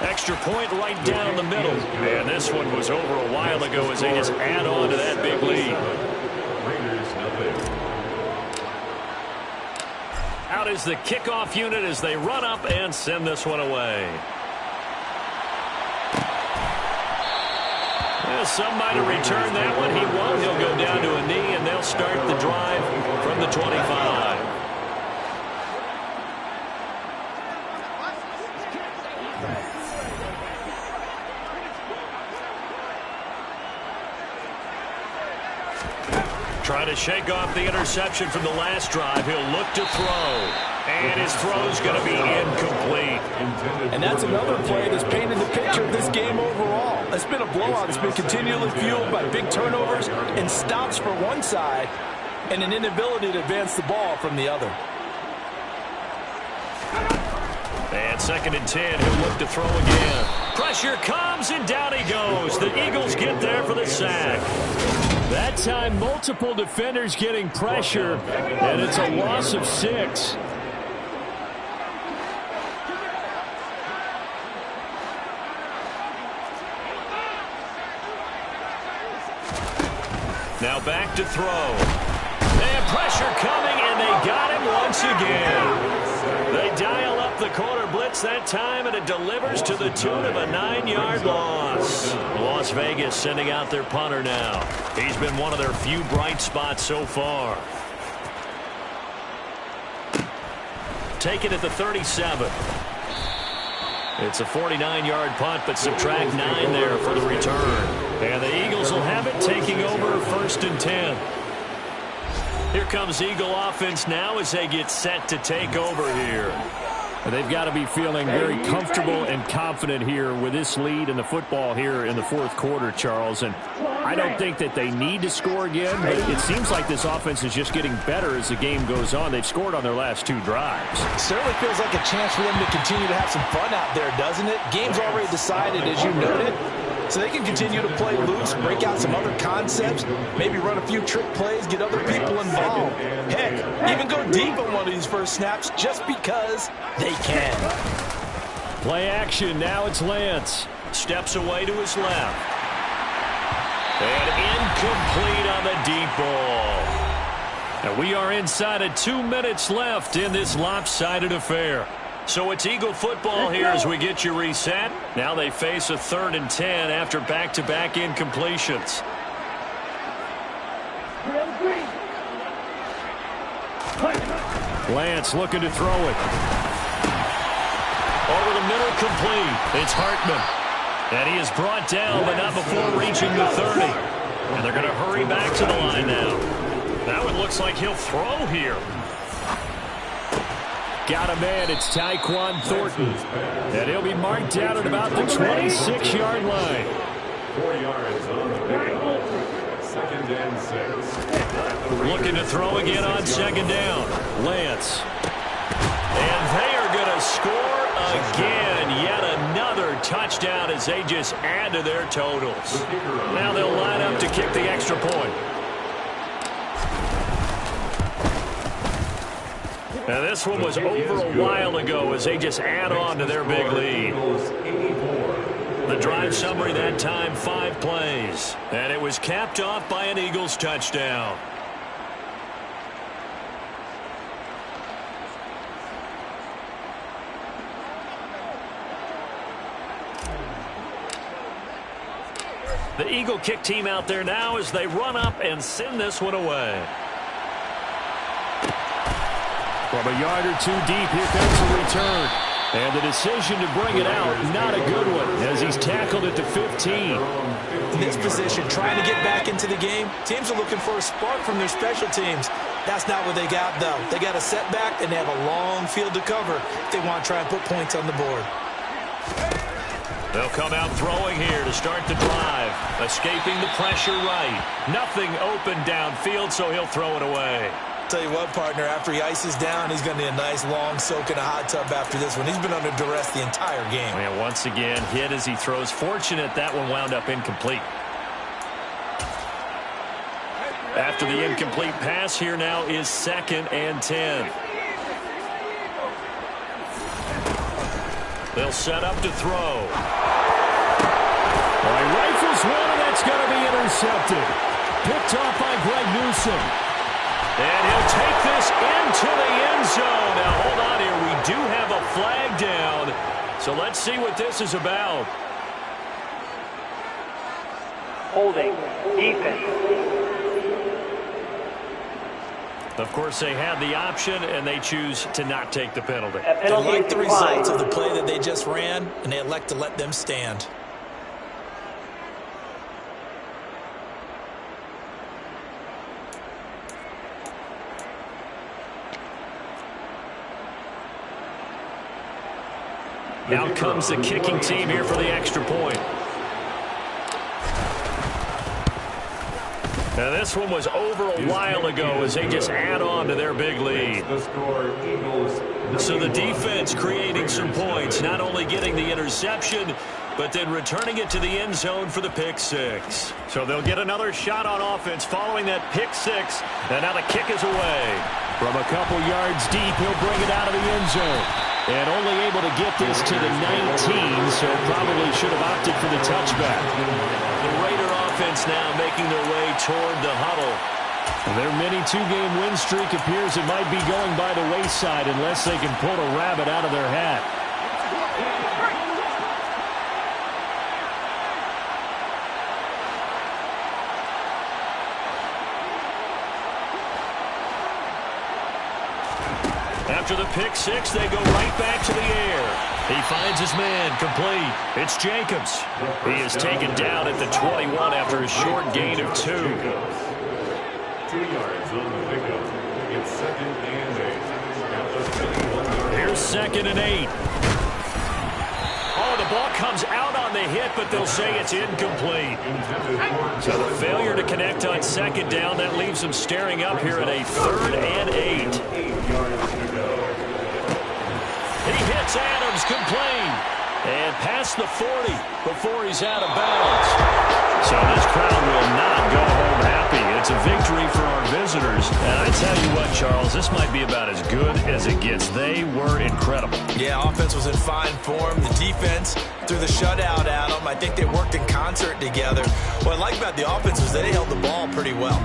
Extra point right down the middle. And this one was over a while ago as they just add on to that big lead. Out is the kickoff unit as they run up and send this one away. Some might have returned that one. He won't. He'll go down to a knee, and they'll start the drive from the 25. Trying to shake off the interception from the last drive. He'll look to throw. And his throw's going to be incomplete. And that's another play that's painted the picture of this game overall. It's been a blowout. It's been continually fueled by big turnovers and stops for one side and an inability to advance the ball from the other. And 2nd and 10, he'll look to throw again. Pressure comes, and down he goes. The Eagles get there for the sack. That time, multiple defenders getting pressure, and it's a loss of 6. Now back to throw. And pressure coming, and they got him once again. They dial up the corner blitz that time, and it delivers to the tune of a 9-yard loss. Las Vegas sending out their punter now. He's been one of their few bright spots so far. Take it at the 37. It's a 49-yard punt, but subtract 9 there for the return. And the Eagles will have it, taking over 1st and 10. Here comes Eagle offense now as they get set to take over here. They've got to be feeling very comfortable and confident here with this lead in the football here in the 4th quarter, Charles. And I don't think that they need to score again, but it seems like this offense is just getting better as the game goes on. They've scored on their last 2 drives. It certainly feels like a chance for them to continue to have some fun out there, doesn't it? Game's already decided, as you noted. So they can continue to play loose, break out some other concepts, maybe run a few trick plays, get other people involved. Heck, even go deep on one of these first snaps just because they can. Play action. Now it's Lance. Steps away to his left. And incomplete on the deep ball. And we are inside of 2 minutes left in this lopsided affair. So it's Eagle football here as we get you reset. Now they face a 3rd and 10 after back-to-back incompletions. Lance looking to throw it. Over the middle, complete. It's Hartman. And he is brought down, but not before reaching the 30. And they're going to hurry back to the line now. Now it looks like he'll throw here. Got a man. It's Tyquan Thornton. And he'll be marked down at about the 26-yard line. 4 yards on the pickup. 2nd and 6. Looking to throw again on 2nd down. Lance. And they are going to score again. Yet another touchdown as they just add to their totals. Now they'll line up to kick the extra point. Now this one was over a while ago as they just add on to their big lead. The drive summary that time, 5 plays. And it was capped off by an Eagles touchdown. The Eagle kick team out there now as they run up and send this one away. From a yard or 2 deep, here comes the return. And the decision to bring it out, not a good one, as he's tackled at the 15. In this position, trying to get back into the game, teams are looking for a spark from their special teams. That's not what they got, though. They got a setback, and they have a long field to cover if they want to try and put points on the board. They'll come out throwing here to start the drive. Escaping the pressure right. Nothing open downfield, so he'll throw it away. Tell you what, partner, after he ices down, he's going to need a nice long soak in a hot tub after this one. He's been under duress the entire game. And once again, hit as he throws. Fortunate that one wound up incomplete. After the incomplete pass, here now is 2nd and 10. They'll set up to throw. Well, he rifles one, and that's going to be intercepted. Picked off by Greg Newsome. And he'll take this into the end zone. Now, hold on here. We do have a flag down. So let's see what this is about. Holding. Defense. Of course, they had the option, and they choose to not take the penalty. They like the results of the play that they just ran, and they elect to let them stand. Out comes the kicking team here for the extra point. Now this one was over a while ago as they just add on to their big lead. So the defense creating some points, not only getting the interception, but then returning it to the end zone for the pick 6. So they'll get another shot on offense following that pick 6, and now the kick is away. From a couple yards deep, he'll bring it out of the end zone. And only able to get this to the 19, so probably should have opted for the touchback. The Raider offense now making their way toward the huddle. Their mini two-game win streak appears it might be going by the wayside unless they can pull a rabbit out of their hat. After the pick six, they go right back to the air. He finds his man, complete. It's Jacobs. He is taken down at the 21 after a short gain of 2. 2 yards on the pickup. It's 2nd and 8. At the 21-yard. Here's 2nd and 8. Oh, the ball comes out on the hit, but they'll say it's incomplete. So the failure to connect on 2nd down, that leaves them staring up here at a 3rd and 8. 8 yards to go. He hits Adams, complete. And past the 40 before he's out of bounds. So this crowd will not go home happy. It's a victory for our visitors. And I tell you what, Charles, this might be about as good as it gets. They were incredible. Yeah, offense was in fine form. The defense threw the shutout at them. I think they worked in concert together. What I like about the offense is they held the ball pretty well.